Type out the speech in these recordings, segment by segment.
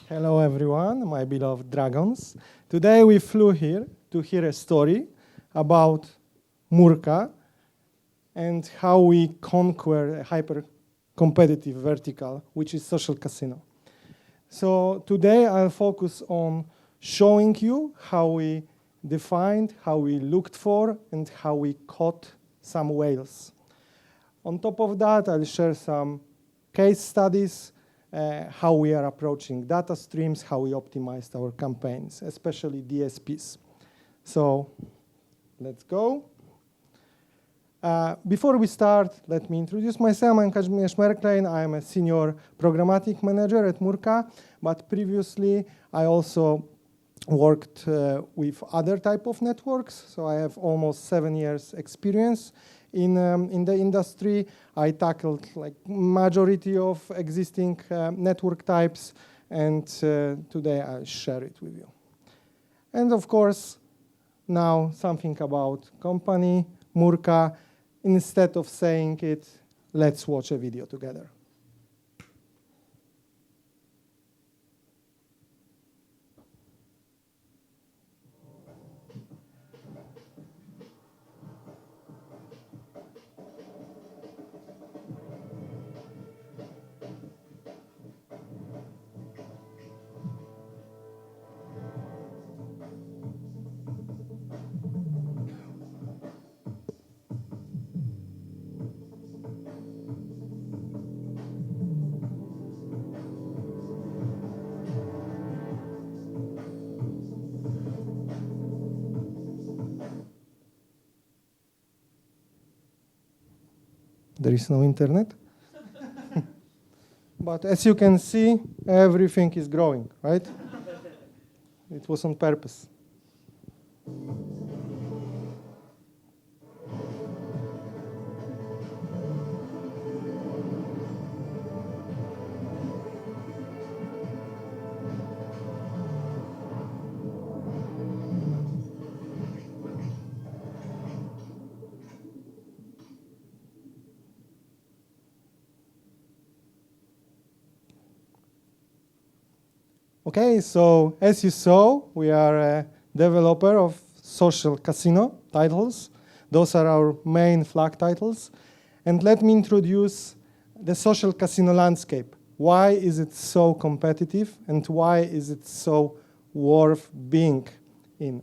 Hello everyone, my beloved dragons. Today we flew here to hear a story about Murka and how we conquer a hyper-competitive vertical, which is social casino. So today I'll focus on showing you how we defined, how we looked for, and how we caught some whales. On top of that, I'll share some case studies, how we are approaching data streams, how we optimized our campaigns, especially DSPs. So let's go. Before we start, let me introduce myself. I'm Kazimierz Merklejn. I'm a senior programmatic manager at Murka, but previously I also worked with other type of networks. So I have almost 7 years experience in the industry. I tackled like majority of existing network types, and today I'll share it with you. And of course, now something about company, Murka. Instead of saying it, let's watch a video together. There is no internet. But as you can see, everything is growing, right? It was on purpose. Okay, so as you saw, we are a developer of social casino titles. Those are our main flag titles. And let me introduce the social casino landscape. Why is it so competitive, and why is it so worth being in?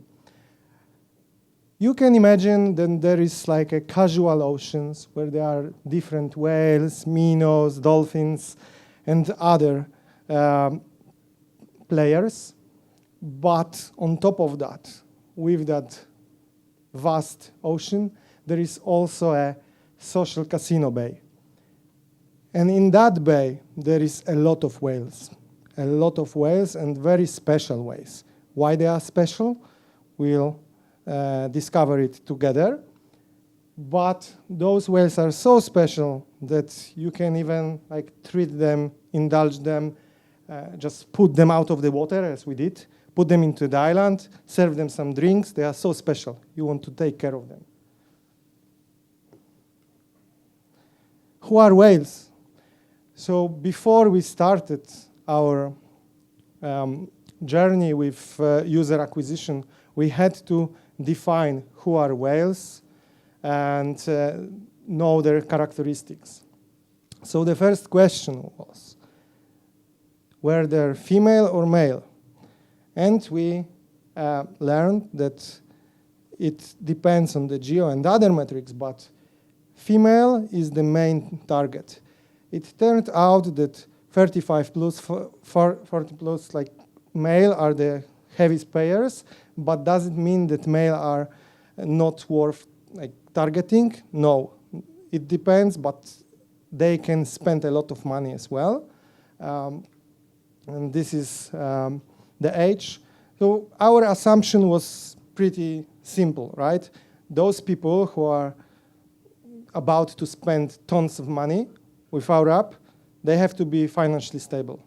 You can imagine that there is like a casual oceans where there are different whales, minnows, dolphins, and other players, but on top of that, with that vast ocean, there is also a social casino bay. And in that bay, there is a lot of whales and very special whales. Why they are special? We'll discover it together. But those whales are so special that you can even like treat them, indulge them, just put them out of the water, as we did, put them into the island, serve them some drinks. They are so special. You want to take care of them. Who are whales? So before we started our journey with user acquisition, we had to define who are whales and know their characteristics. So the first question was, were they female or male? And we learned that it depends on the geo and other metrics, but female is the main target. It turned out that 35 plus, 40 plus, like male are the heaviest payers, but does it mean that male are not worth like targeting? No, it depends, but they can spend a lot of money as well. And this is the age. So our assumption was pretty simple, right? Those people who are about to spend tons of money with our app, they have to be financially stable.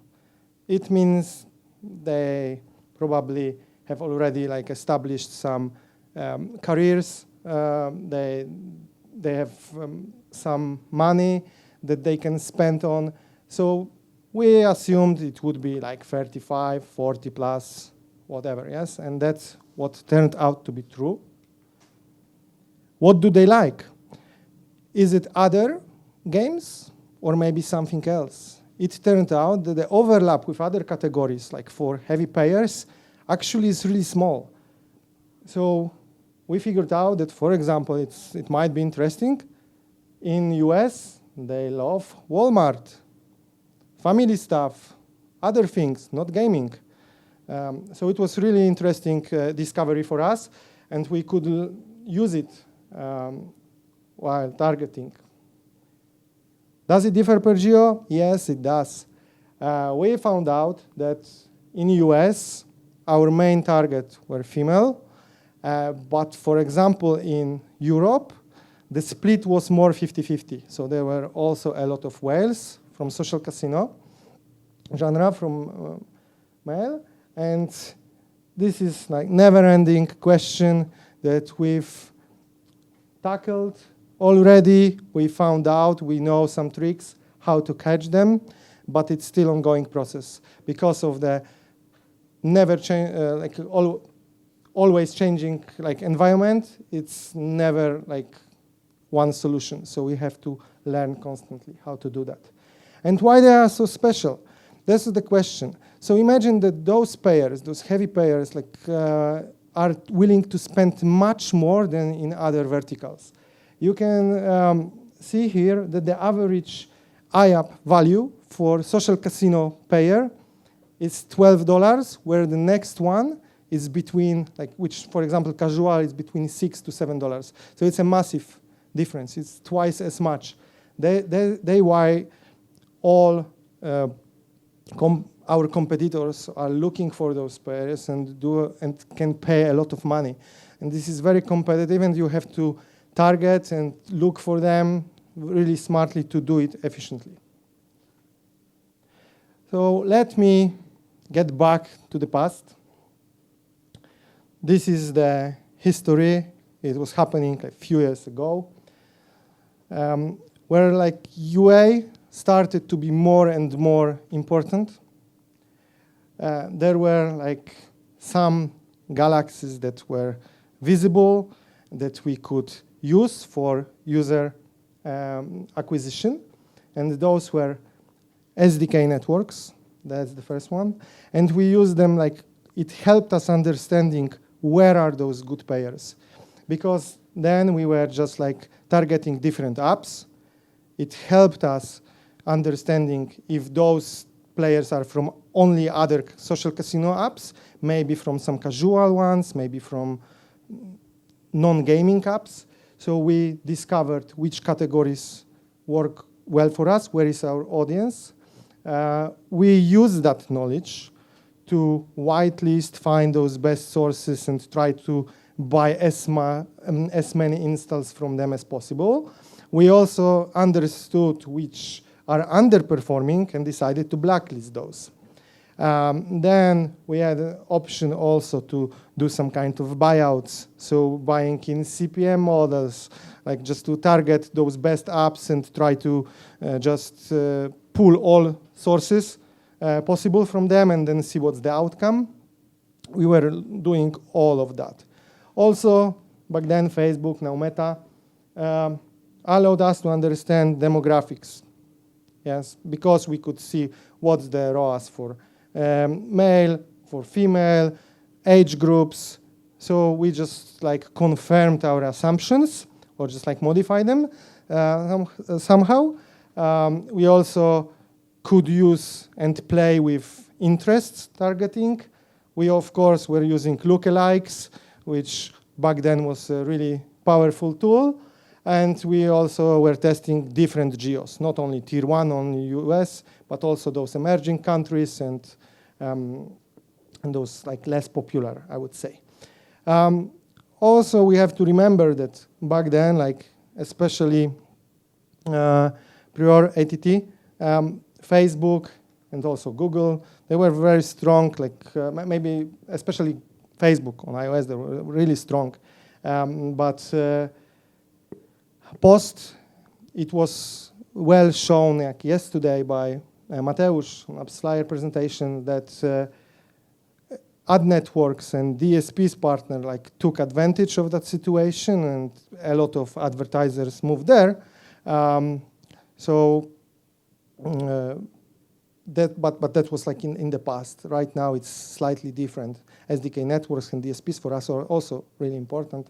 It means they probably have already like established some careers. They have some money that they can spend on. So we assumed it would be like 35, 40 plus, whatever, yes? And that's what turned out to be true. What do they like? Is it other games or maybe something else? It turned out that the overlap with other categories, like for heavy payers, actually is really small. So we figured out that, for example, it might be interesting. In US, they love Walmart, family stuff, other things, not gaming. So it was really interesting discovery for us, and we could use it while targeting. Does it differ per geo? Yes, it does. We found out that in US, our main target were female, but for example, in Europe, the split was more 50-50. So there were also a lot of whales from social casino genre, from male. And this is like never-ending question that we've tackled already. We found out, we know some tricks how to catch them, but it's still an ongoing process because of the never change, always changing like environment. It's never like one solution. So we have to learn constantly how to do that. And why they are so special? This is the question. So imagine that those payers, those heavy payers, like are willing to spend much more than in other verticals. You can see here that the average IAP value for social casino payer is $12, where the next one is between, like, which, for example, casual is between $6 to $7. So it's a massive difference. It's twice as much. They why all our competitors are looking for those players and can pay a lot of money. And this is very competitive, and you have to target and look for them really smartly to do it efficiently. So let me get back to the past. This is the history. It was happening a few years ago, where like UA started to be more and more important. There were like some galaxies that were visible that we could use for user acquisition, and those were SDK networks. That's the first one. And we used them, like, it helped us understanding where are those good payers. Because then we were just like targeting different apps. It helped us understanding if those players are from only other social casino apps, maybe from some casual ones, maybe from non-gaming apps. So we discovered which categories work well for us, where is our audience. We use that knowledge to whitelist, find those best sources, and try to buy as many installs from them as possible. We also understood which are underperforming and decided to blacklist those. Then we had an option also to do some kind of buyouts, so buying in CPM models, like just to target those best apps and try to just pull all sources possible from them and then see what's the outcome. We were doing all of that. Also, back then, Facebook, now Meta, allowed us to understand demographics. Yes, because we could see what's the ROAS for male, for female, age groups. So we just like confirmed our assumptions or just like modified them somehow. We also could use and play with interests targeting. We, of course, were using lookalikes, which back then was a really powerful tool. And we also were testing different geos, not only tier 1 on US, but also those emerging countries and those like less popular, I would say. Also, we have to remember that back then, like especially prior ATT, Facebook and also Google, they were very strong, like maybe especially Facebook on iOS, they were really strong. Post, it was well shown like yesterday by Mateusz Flyer presentation that ad networks and DSPs partner took advantage of that situation, and a lot of advertisers moved there. But that was in the past. Right now it's slightly different. SDK networks and DSPs for us are also really important.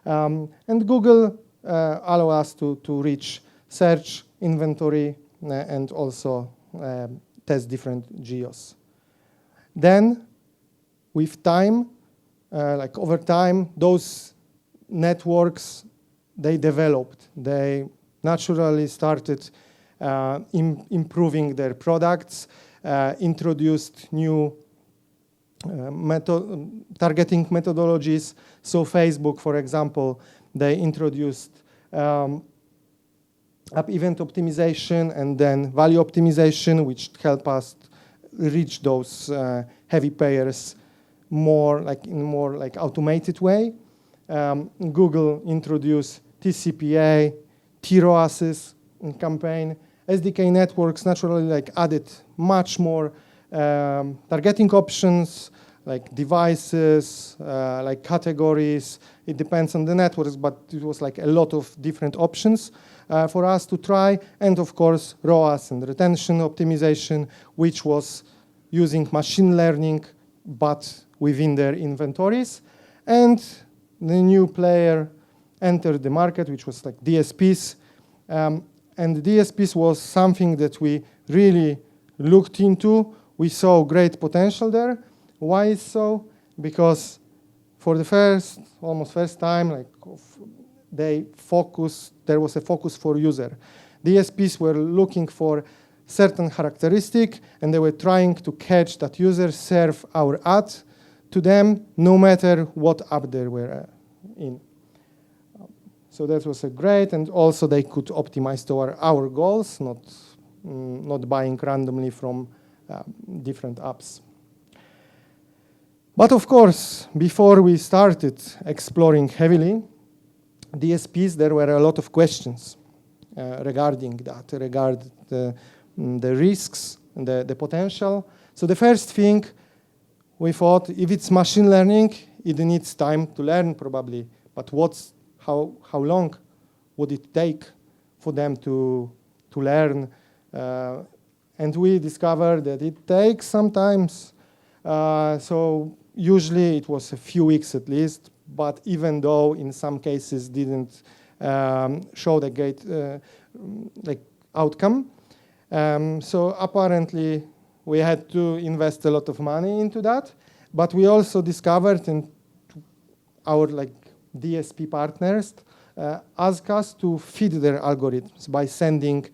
And Google allow us to reach search, inventory, and also test different geos. Then, with time, over time, those networks, they developed. They naturally started improving their products, introduced new targeting methodologies. So Facebook, for example, they introduced app event optimization and then value optimization, which help us reach those heavy payers more in more automated way. Google introduced TCPA, TROASes in campaign. SDK networks naturally added much more targeting options, like devices, like categories. It depends on the networks, but it was a lot of different options for us to try. And of course, ROAS and retention optimization, which was using machine learning, but within their inventories. And the new player entered the market, which was DSPs. And DSPs was something that we really looked into. We saw great potential there. Why is so? Because for the almost first time, there was a focus for user. DSPs were looking for certain characteristic, and they were trying to catch that users serve our ad to them, no matter what app they were in. So that was great, and also they could optimize to our goals, not buying randomly from different apps. But of course, before we started exploring heavily DSPs, there were a lot of questions regarding that, regarding the risks, and the potential. So the first thing we thought, if it's machine learning, it needs time to learn probably, but how long would it take for them to learn? And we discovered that it takes sometimes. So usually it was a few weeks at least, but even though in some cases didn't show the great outcome. So apparently we had to invest a lot of money into that, but we also discovered, and our DSP partners ask us to feed their algorithms by sending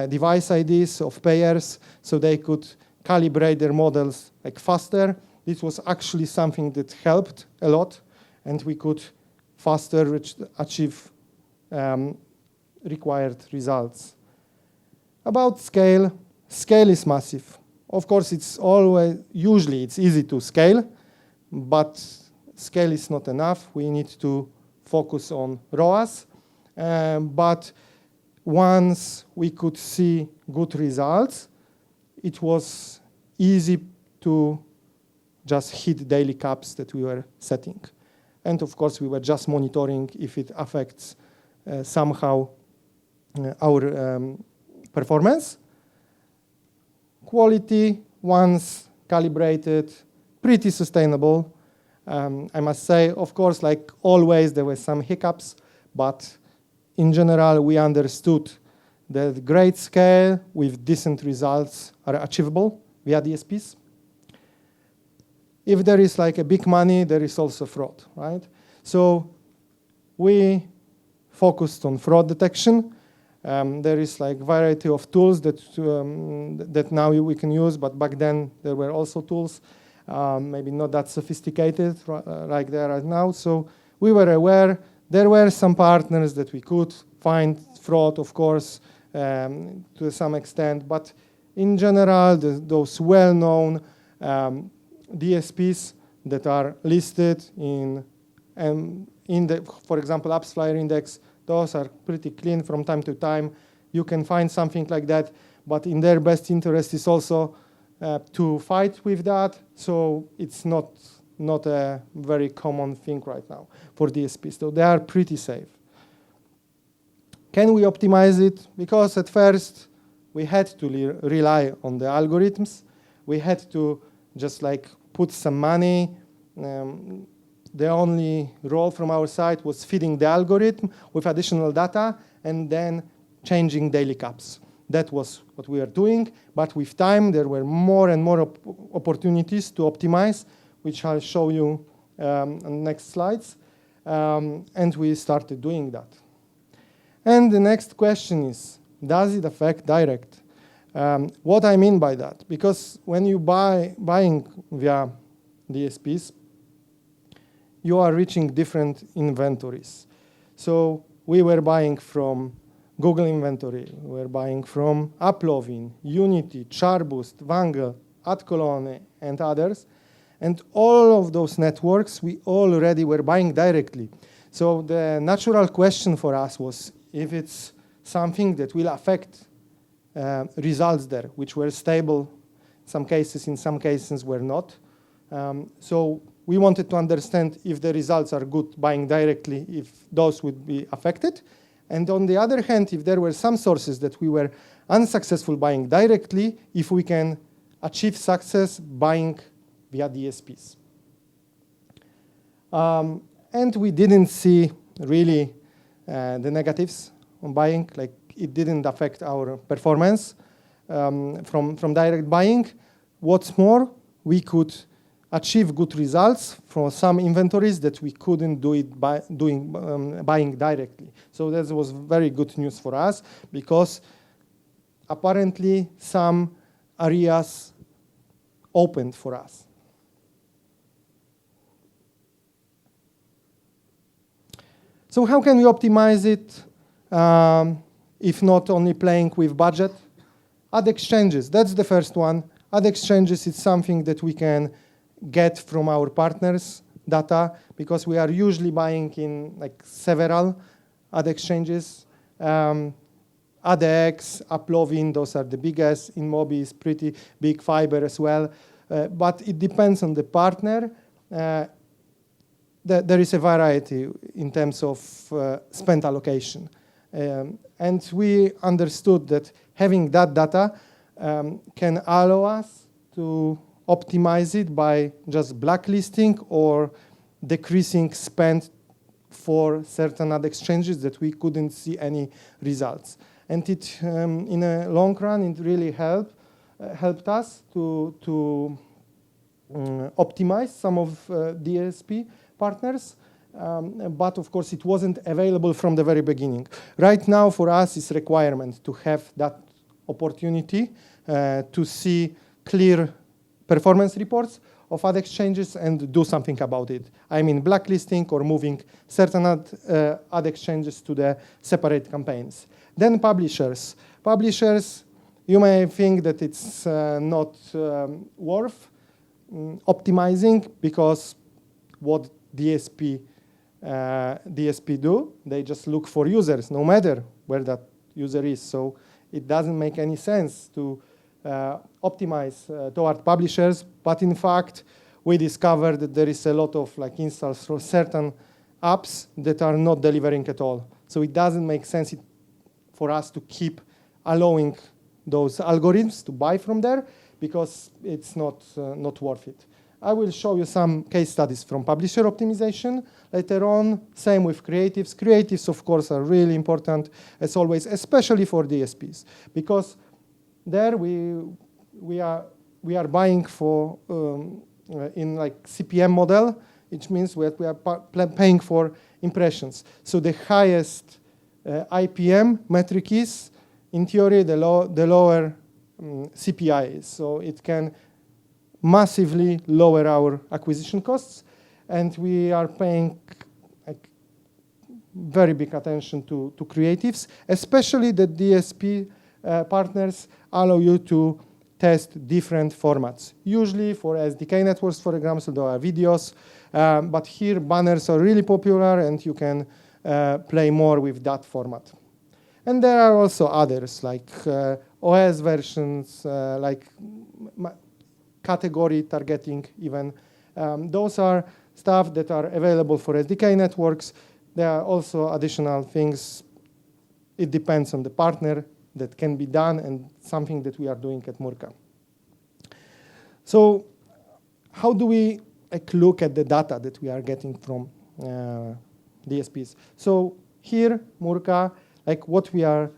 device IDs of payers so they could calibrate their models faster. This was actually something that helped a lot, and we could faster achieve required results. About scale is massive. Of course, usually it's easy to scale, but scale is not enough. We need to focus on ROAS. But once we could see good results, it was easy to just hit daily caps that we were setting. And of course, we were just monitoring if it affects somehow our performance. Quality, once calibrated, pretty sustainable. I must say, of course, like always, there were some hiccups, but in general, we understood that great scale with decent results are achievable via DSPs. If there is like a big money, there is also fraud, right? So we focused on fraud detection. There is like variety of tools that now we can use, but back then there were also tools, maybe not that sophisticated like they are right now. So we were aware there were some partners that we could find fraud, of course, to some extent, but in general, those well-known DSPs that are listed in the, for example, AppsFlyer index, those are pretty clean from time to time. You can find something like that, but in their best interest is also to fight with that. So it's not a very common thing right now for DSPs. So they are pretty safe. Can we optimize it? Because at first we had to rely on the algorithms. We had to just like put some money. The only role from our side was feeding the algorithm with additional data and then changing daily caps. That was what we were doing. But with time, there were more and more opportunities to optimize, which I'll show you on the next slides. And we started doing that. And the next question is, does it affect direct? What I mean by that, because when you buying via DSPs, you are reaching different inventories. So we were buying from Google inventory, we were buying from Uplovin, Unity, Charboost, Wangle, AdColony, and others. And all of those networks, we already were buying directly. So the natural question for us was if it's something that will affect results there, which were stable in some cases were not. So we wanted to understand if the results are good buying directly, if those would be affected. And on the other hand, if there were some sources that we were unsuccessful buying directly, if we can achieve success buying via DSPs. And we didn't see really the negatives on buying, like it didn't affect our performance from direct buying. What's more, we could achieve good results from some inventories that we couldn't do it by buying directly. So that was very good news for us because apparently some areas opened for us. So how can we optimize it if not only playing with budget? Ad exchanges, that's the first one. Ad exchanges is something that we can get from our partners' data because we are usually buying in like several ad exchanges. AdX, Uplovin, those are the biggest. InMobi is pretty big, Fiber as well. But it depends on the partner. There is a variety in terms of spend allocation. And we understood that having that data can allow us to optimize it by just blacklisting or decreasing spend for certain ad exchanges that we couldn't see any results. And it, in a long run, it really helped us to optimize some of DSP partners. But of course, it wasn't available from the very beginning. Right now, for us, it's a requirement to have that opportunity to see clear performance reports of ad exchanges and do something about it. I mean, blacklisting or moving certain ad exchanges to the separate campaigns. Then publishers. Publishers, you may think that it's not worth optimizing because what DSP do, they just look for users, no matter where that user is. So it doesn't make any sense to optimize toward publishers. But in fact, we discovered that there is a lot of like installs for certain apps that are not delivering at all. So it doesn't make sense for us to keep allowing those algorithms to buy from there because it's not worth it. I will show you some case studies from publisher optimization later on. Same with creatives. Creatives, of course, are really important as always, especially for DSPs, because there we are buying for in like CPM model, which means we are paying for impressions. So the highest IPM metric is, in theory, the lower CPI is. So it can massively lower our acquisition costs, and we are paying like very big attention to creatives, especially the DSP partners allow you to test different formats. Usually for SDK networks, for example, there are videos, but here banners are really popular and you can play more with that format. And there are also others like OS versions, like category targeting even. Those are stuff that are available for SDK networks. There are also additional things. It depends on the partner that can be done and something that we are doing at Murka. So how do we look at the data that we are getting from DSPs? So here, Murka, what we are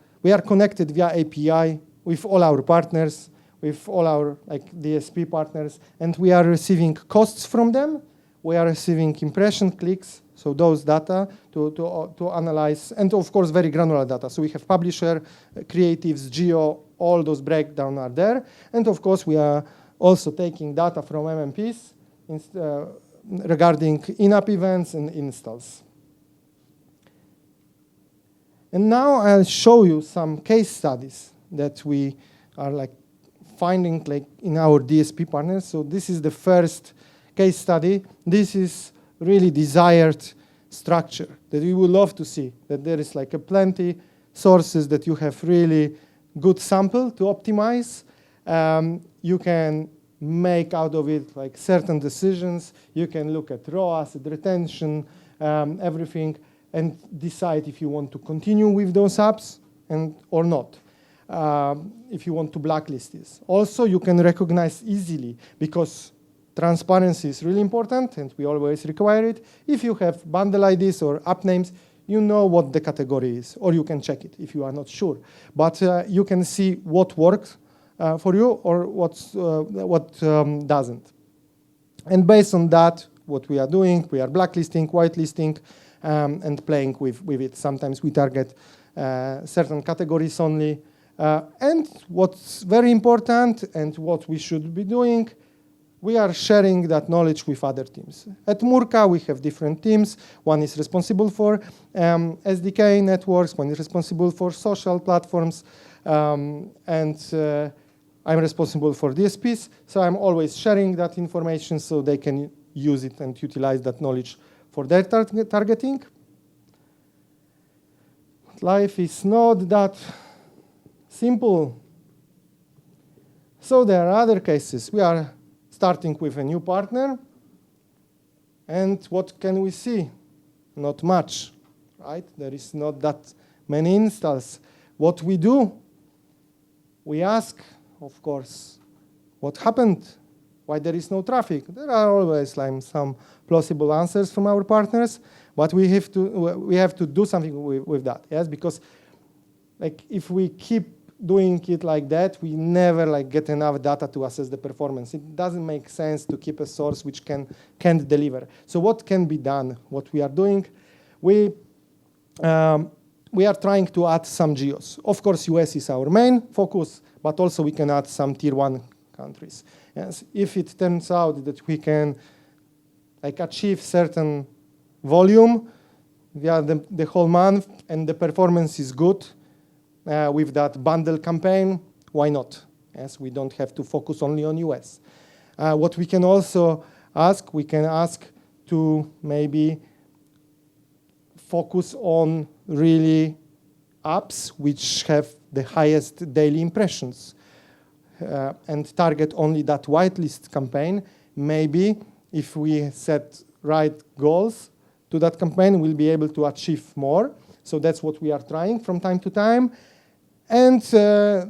connected via API with all our partners, with all our DSP partners, and we are receiving costs from them. We are receiving impression clicks, so those data to analyze, and of course very granular data. So we have publisher, creatives, geo, all those breakdown are there, and of course we are also taking data from MMPs regarding in-app events and installs. And now I'll show you some case studies that we are finding in our DSP partners. So this is the first case study. This is really desired structure that we would love to see, that there is a plenty sources that you have really good sample to optimize. You can make out of it certain decisions. You can look at ROAS, at retention, everything, and decide if you want to continue with those apps or not. If you want to blacklist this. Also, you can recognize easily, because transparency is really important and we always require it. If you have bundle IDs or app names, you know what the category is, or you can check it if you are not sure. But you can see what works for you or what doesn't. And based on that, what we are doing, we are blacklisting, whitelisting, and playing with it. Sometimes we target certain categories only. And what's very important and what we should be doing, we are sharing that knowledge with other teams. At Murka, we have different teams. One is responsible for SDK networks, one is responsible for social platforms, and I'm responsible for DSPs. So I'm always sharing that information so they can use it and utilize that knowledge for their targeting. Life is not that simple. So there are other cases. We are starting with a new partner, and what can we see? Not much, right? There is not that many installs. What we do, we ask, of course, what happened? Why there is no traffic? There are always some plausible answers from our partners, but we have to do something with that, yes? Because if we keep doing it like that, we never get enough data to assess the performance. It doesn't make sense to keep a source which can't deliver. So what can be done? What we are doing, we are trying to add some geos. Of course, US is our main focus, but also we can add some tier 1 countries. Yes, if it turns out that we can achieve certain volume via the whole month and the performance is good, with that bundle campaign, why not? Yes, we don't have to focus only on US. What we can also ask, we can ask to maybe focus on really apps which have the highest daily impressions and target only that whitelist campaign. Maybe if we set right goals to that campaign, we'll be able to achieve more. So that's what we are trying from time to time. And the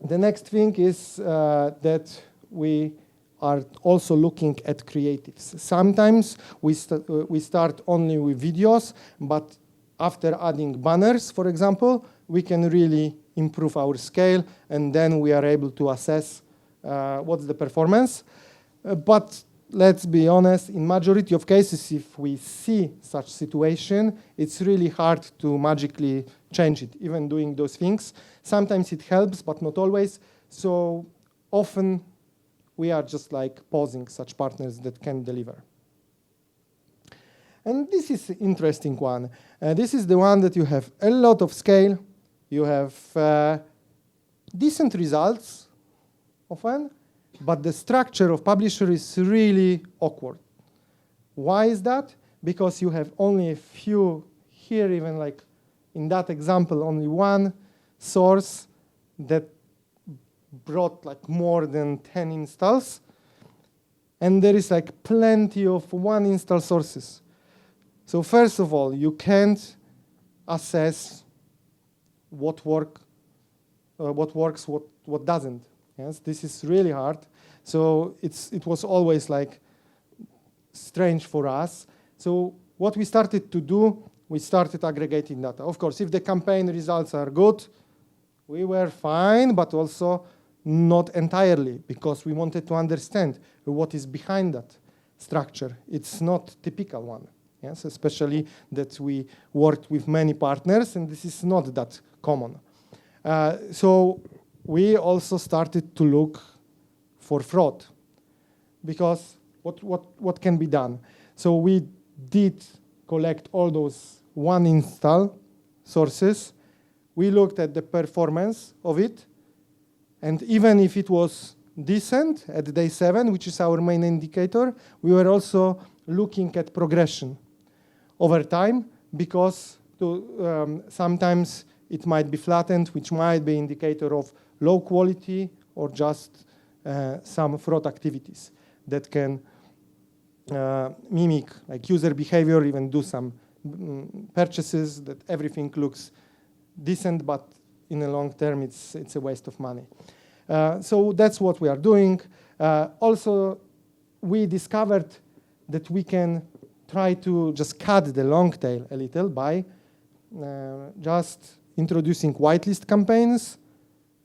next thing is that we are also looking at creatives. Sometimes we start only with videos, but after adding banners, for example, we can really improve our scale, and then we are able to assess what's the performance. But let's be honest, in majority of cases, if we see such situation, it's really hard to magically change it, even doing those things. Sometimes it helps, but not always. So often we are just pausing such partners that can deliver. And this is an interesting one. This is the one that you have a lot of scale. You have decent results often, but the structure of publisher is really awkward. Why is that? Because you have only a few here, even in that example, only one source that brought like more than 10 installs. And there is like plenty of one install sources. So first of all, you can't assess what works, what doesn't. Yes, this is really hard. So it was always like strange for us. So what we started to do, we started aggregating data. Of course, if the campaign results are good, we were fine, but also not entirely, because we wanted to understand what is behind that structure. It's not typical one, yes, especially that we worked with many partners, and this is not that common. So we also started to look for fraud, because what can be done? So we did collect all those one install sources. We looked at the performance of it, and even if it was decent at day 7, which is our main indicator, we were also looking at progression over time, because sometimes it might be flattened, which might be indicator of low quality or just some fraud activities that can mimic like user behavior, even do some purchases that everything looks decent, but in the long term it's a waste of money. So that's what we are doing. Also, we discovered that we can try to just cut the long tail a little by just introducing whitelist campaigns,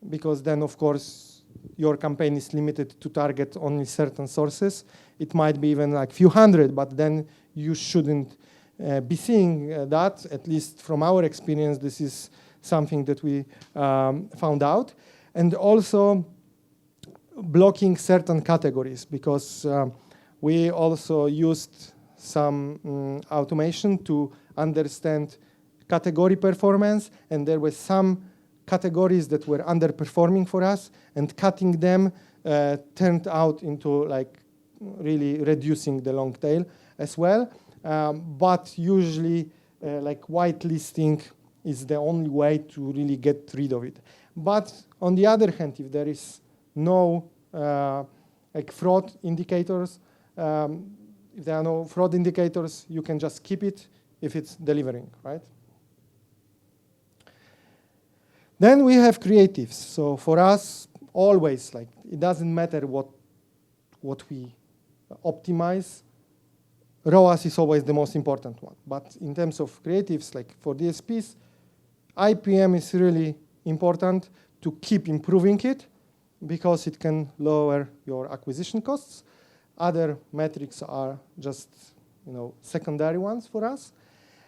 because then, of course, your campaign is limited to target only certain sources. It might be even like few hundred, but then you shouldn't be seeing that. At least from our experience, this is something that we found out. And also blocking certain categories, because we also used some automation to understand category performance, and there were some categories that were underperforming for us, and cutting them turned out into like really reducing the long tail as well. But usually like whitelisting is the only way to really get rid of it. But on the other hand, if there is no like fraud indicators, if there are no fraud indicators, you can just keep it if it's delivering, right? Then we have creatives. So for us, always, like, it doesn't matter what we optimize. ROAS is always the most important one. But in terms of creatives, like for DSPs, IPM is really important to keep improving it, because it can lower your acquisition costs. Other metrics are just, secondary ones for us.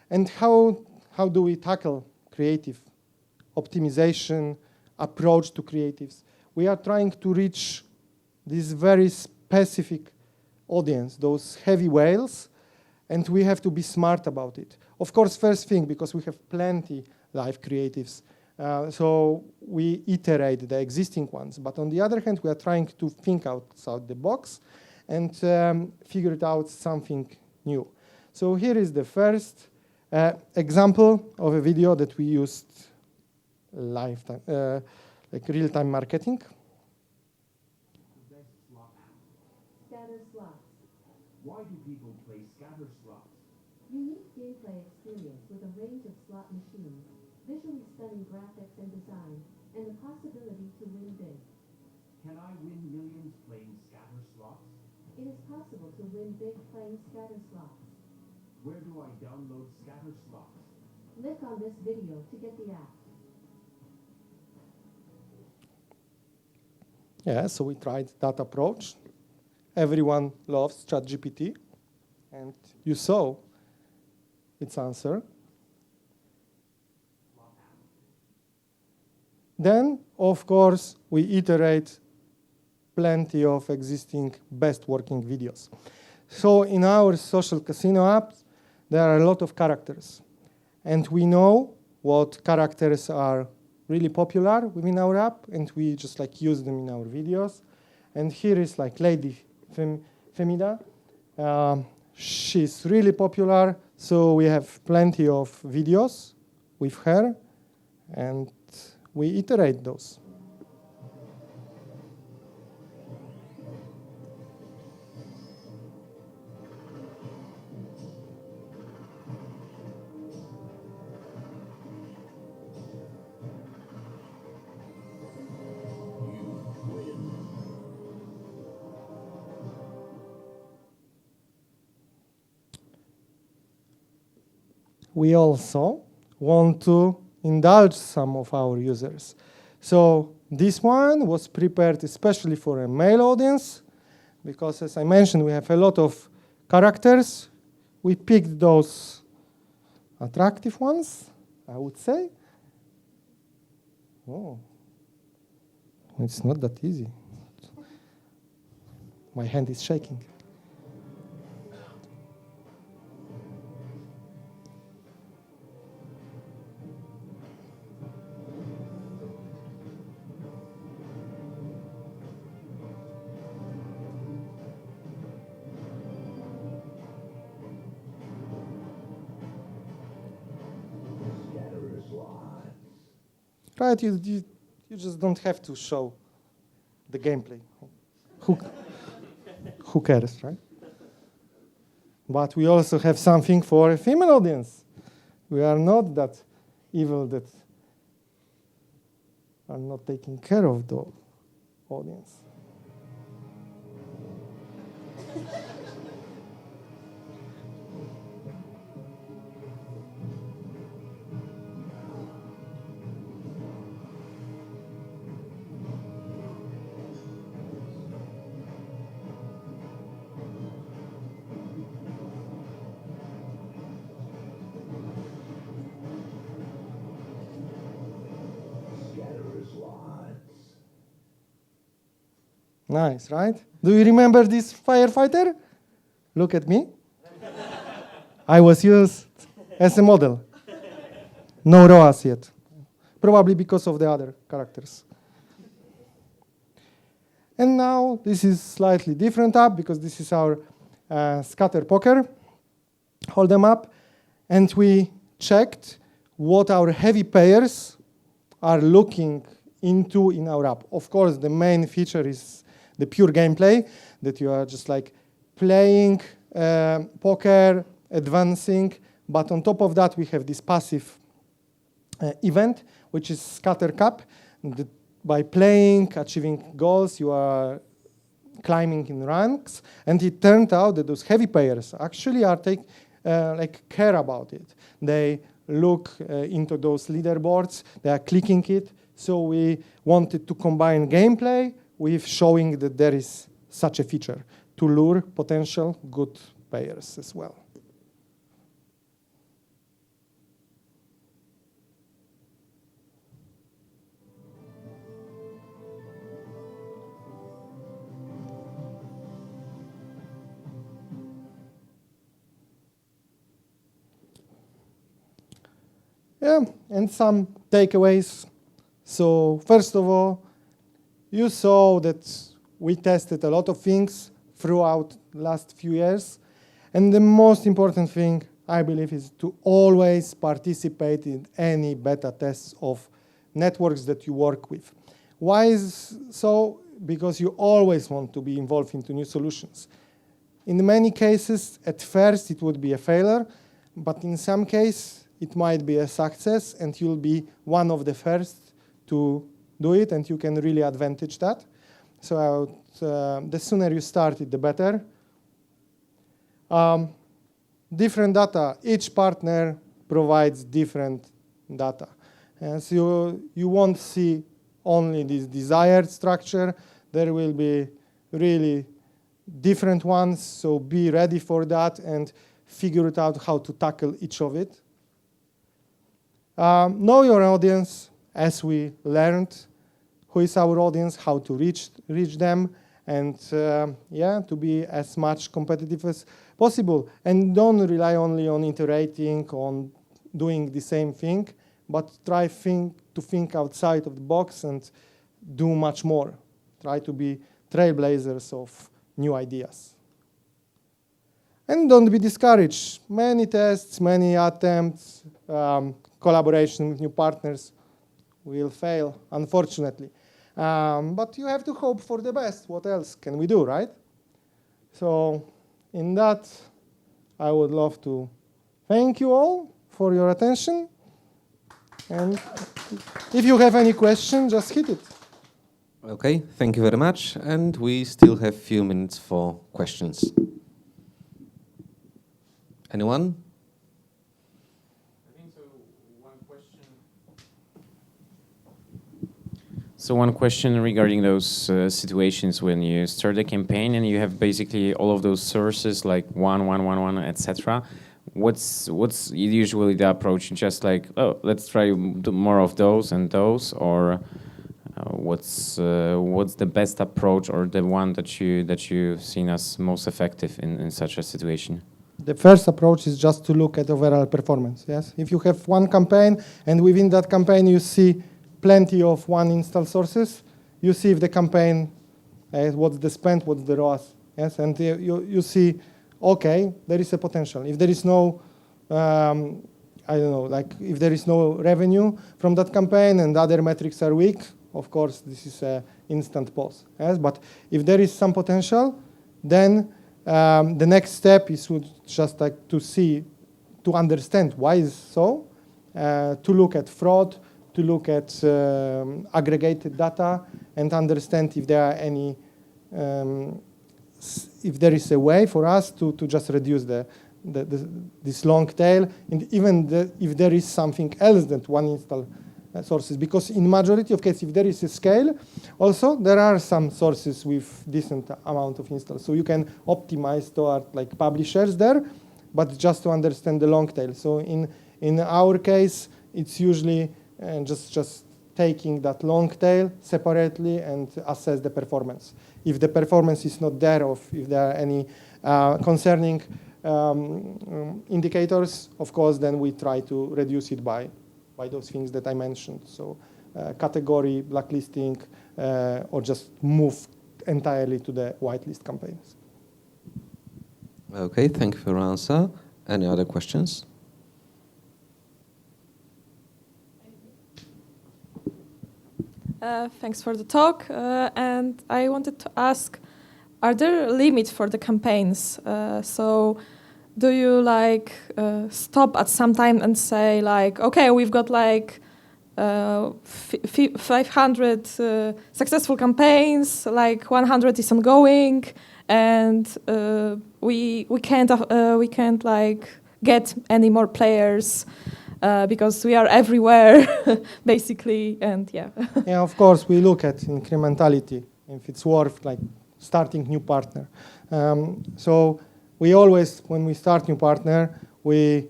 And how do we tackle creative optimization approach to creatives? We are trying to reach this very specific audience, those heavy whales, and we have to be smart about it. Of course, first thing, because we have plenty live creatives, so we iterate the existing ones. But on the other hand, we are trying to think outside the box and figure out something new. So here is the first example of a video that we used lifetime, like real-time marketing. Scatter slots. Why do people play scatter slots? Unique gameplay experience with a range of slot machines, visually stunning graphics and design, and the possibility to win big. Can I win millions playing scatter slots? It is possible to win big playing scatter slots. Where do I download scatter slots? Click on this video to get the app. Yeah, so we tried that approach. Everyone loves ChatGPT, and you saw its answer. Then, of course, we iterate plenty of existing best working videos. So in our social casino apps, there are a lot of characters. And we know what characters are really popular within our app, and we just like use them in our videos. And here is like Lady Femida. She's really popular, so we have plenty of videos with her, and we iterate those. We also want to indulge some of our users. So this one was prepared especially for a male audience, because as I mentioned, we have a lot of characters. We picked those attractive ones, I would say. Oh, it's not that easy. My hand is shaking. Right, you just don't have to show the gameplay. Who cares, right? But we also have something for a female audience. We are not that evil that are not taking care of the audience. Nice, right? Do you remember this firefighter? Look at me. I was used as a model. No ROAS yet. Probably because of the other characters. And now this is slightly different app, because this is our scatter poker. Hold them up. And we checked what our heavy payers are looking into in our app. Of course, the main feature is the pure gameplay, that you are just like playing poker, advancing. But on top of that, we have this passive event, which is Scatter Cup. By playing, achieving goals, you are climbing in ranks. And it turned out that those heavy players actually are care about it. They look into those leaderboards. They are clicking it. So we wanted to combine gameplay with showing that there is such a feature to lure potential good players as well. Yeah, and some takeaways. So first of all, you saw that we tested a lot of things throughout the last few years. And the most important thing, I believe, is to always participate in any beta tests of networks that you work with. Why is so? Because you always want to be involved into new solutions. In many cases, at first, it would be a failure. But in some cases, it might be a success, and you'll be one of the first to do it, and you can really advantage that. So the sooner you start it, the better. Different data. Each partner provides different data. And so you won't see only this desired structure. There will be really different ones, so be ready for that and figure it out how to tackle each of it. Know your audience, as we learned. Who is our audience, how to reach them, and to be as much competitive as possible. And don't rely only on iterating, on doing the same thing, but try to think outside of the box and do much more. Try to be trailblazers of new ideas. And don't be discouraged. Many tests, many attempts, collaboration with new partners we'll fail, unfortunately. But you have to hope for the best. What else can we do, right? So in that, I would love to thank you all for your attention. And if you have any question, just hit it. Okay, thank you very much. And we still have a few minutes for questions. Anyone? I think so. One question regarding those situations when you start a campaign and you have basically all of those sources like one, etc. What's usually the approach? Just like, oh, let's try more of those and those, or what's the best approach, or the one that you've seen as most effective in such a situation? The first approach is just to look at overall performance. Yes, if you have one campaign and within that campaign you see plenty of one install sources, you see if the campaign, what's the spend, what's the ROAS. Yes, and you see, okay, there is a potential. If there is no, I don't know, like if there is no revenue from that campaign and other metrics are weak, of course this is an instant pause. Yes, but if there is some potential, then the next step is just like to understand why is so, to look at fraud, to look at aggregated data and understand if there are any, if there is a way for us to just reduce this long tail, and even if there is something else than one install sources. Because in majority of cases, if there is a scale, also there are some sources with decent amount of installs. So you can optimize toward like publishers there, but just to understand the long tail. So in our case, it's usually just taking that long tail separately and assess the performance. If the performance is not there, or if there are any concerning indicators, of course, then we try to reduce it by those things that I mentioned. So category, blacklisting, or just move entirely to the whitelist campaigns. Okay, thank you for your answer. Any other questions? Thanks for the talk. And I wanted to ask, are there limits for the campaigns? So do you like stop at some time and say like, okay, we've got like 500 successful campaigns, like 100 is ongoing, and we can't like get any more players because we are everywhere, basically, and yeah. Yeah, of course, we look at incrementality, if it's worth like starting new partner. So we always, when we start new partner, we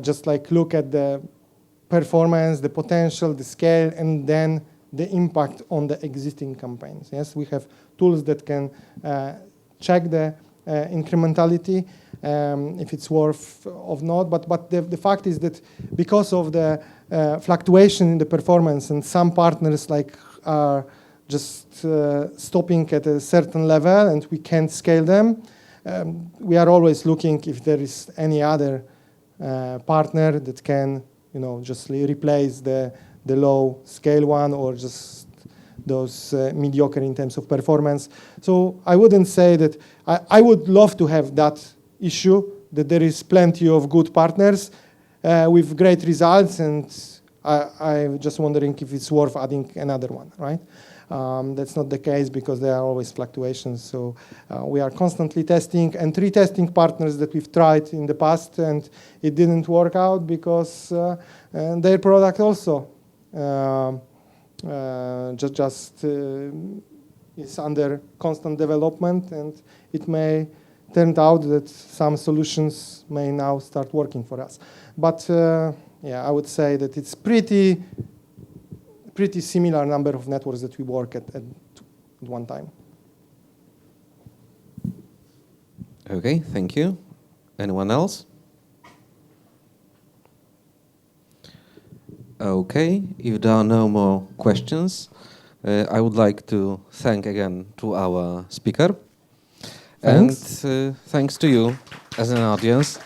just like look at the performance, the potential, the scale, and then the impact on the existing campaigns. Yes, we have tools that can check the incrementality, if it's worth or not. But the fact is that because of the fluctuation in the performance, and some partners like are just stopping at a certain level, and we can't scale them, we are always looking if there is any other partner that can, just replace the low scale one, or just those mediocre in terms of performance. So I wouldn't say that I would love to have that issue, that there is plenty of good partners with great results, and I'm just wondering if it's worth adding another one, right? That's not the case, because there are always fluctuations. So we are constantly testing and retesting partners that we've tried in the past, and it didn't work out because their product also just is under constant development, and it may turn out that some solutions may now start working for us. But yeah, I would say that it's pretty similar number of networks that we work at one time. Okay, thank you. Anyone else? Okay, if there are no more questions, I would like to thank again to our speaker. Thanks. And thanks to you as an audience.